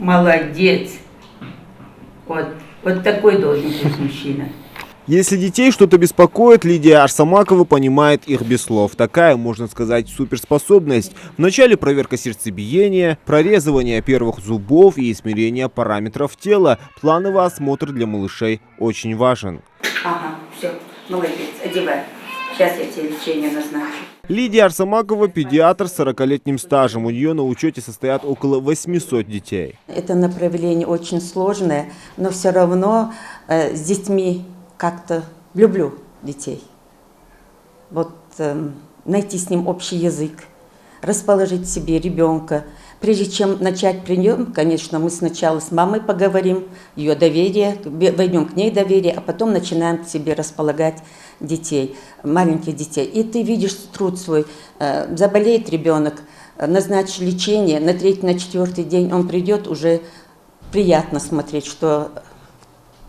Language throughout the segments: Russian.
Молодец. Вот такой должен быть мужчина. Если детей что-то беспокоит, Лидия Арсамакова понимает их без слов. Такая, можно сказать, суперспособность. Вначале проверка сердцебиения, прорезывание первых зубов и измерение параметров тела. Плановый осмотр для малышей очень важен. Ага, все, молодец, одевай. Сейчас я тебе лечение назначу. Лидия Арсамакова – педиатр с 40-летним стажем. У нее на учете состоят около 800 детей. Это направление очень сложное, но все равно с детьми как-то люблю детей. Вот найти с ним общий язык, расположить себе ребенка. Прежде чем начать прием, конечно, мы сначала с мамой поговорим, ее доверие, войдем к ней доверие, а потом начинаем к себе располагать детей, маленьких детей. И ты видишь труд свой, заболеет ребенок, назначь лечение, на третий, на четвертый день он придет, уже приятно смотреть, что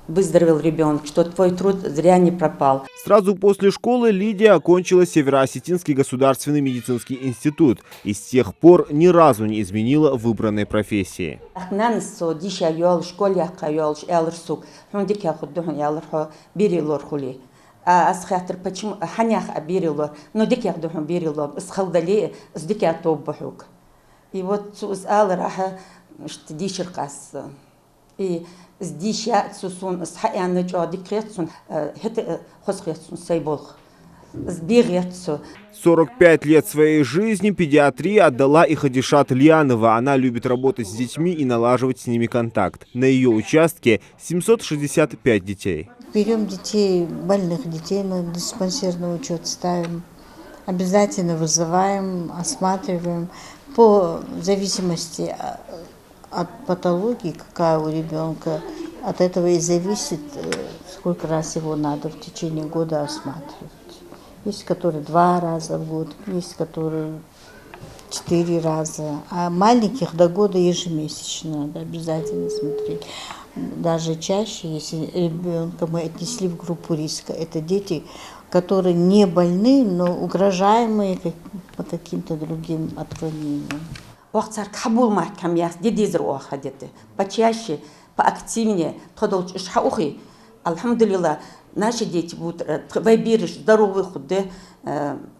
выздоровел ребенок, что твой труд зря не пропал. Сразу после школы Лидия окончила Северо-Осетинский государственный медицинский институт и с тех пор ни разу не изменила выбранной профессии. И вот и здесь я сусун схаяны джадикретсун хосхетсун сейболх сбегетсу. 45 лет своей жизни педиатрии отдала и Хадишат Лианова. Она любит работать с детьми и налаживать с ними контакт. На ее участке 765 детей. Берем детей, больных детей на диспансерный учет ставим. Обязательно вызываем, осматриваем по зависимости от патологии, какая у ребенка, от этого и зависит, сколько раз его надо в течение года осматривать. Есть, которые 2 раза в год, есть, которые 4 раза. А маленьких до года ежемесячно надо обязательно смотреть. Даже чаще, если ребенка мы отнесли в группу риска, это дети, которые не больны, но угрожаемые по каким-то другим отклонениям. Почаще, поактивнее, алхамдулилла, наши дети будут здоровые, худые,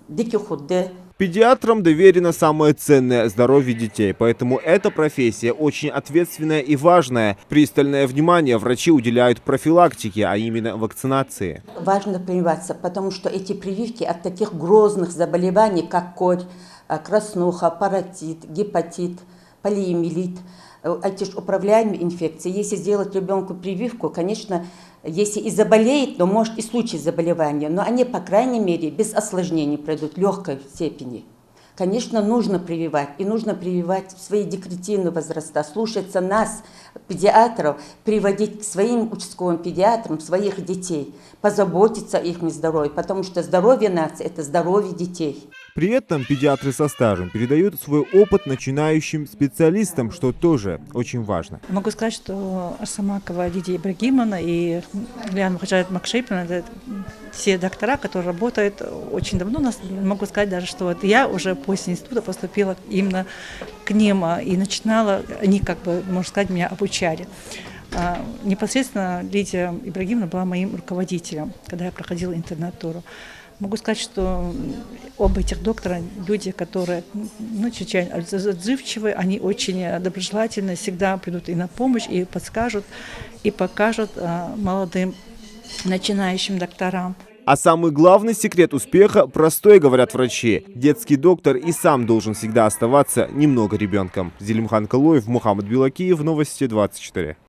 дикие худые. Педиатрам доверено самое ценное – здоровье детей. Поэтому эта профессия очень ответственная и важная. Пристальное внимание врачи уделяют профилактике, а именно вакцинации. Важно прививаться, потому что эти прививки от таких грозных заболеваний, как корь, краснуха, паротит, гепатит, полиомиелит, эти же управляемые инфекции. Если сделать ребенку прививку, конечно, если и заболеет, то может и случай заболевания, но они, по крайней мере, без осложнений пройдут, легкой степени. Конечно, нужно прививать, и нужно прививать в свои декретивные возраста, слушаться нас, педиатров, приводить к своим участковым педиатрам своих детей, позаботиться о их здоровье, потому что здоровье нации – это здоровье детей. При этом педиатры со стажем передают свой опыт начинающим специалистам, что тоже очень важно. Могу сказать, что Арсамакова Лидия Ибрагимовна и Лиана Хаджаят Макшейпина – это все доктора, которые работают очень давно. Могу сказать даже, что вот я уже после института поступила именно к ним и начинала, они, как бы, можно сказать, меня обучали. Непосредственно Лидия Ибрагимовна была моим руководителем, когда я проходила интернатуру. Могу сказать, что оба этих доктора – люди, которые чрезвычайно отзывчивые, они очень доброжелательны, всегда придут и на помощь, и подскажут, и покажут молодым начинающим докторам. А самый главный секрет успеха простой, говорят врачи. Детский доктор и сам должен всегда оставаться немного ребенком. Зелимхан Калоев, Мухаммад Билакиев, Новости 24.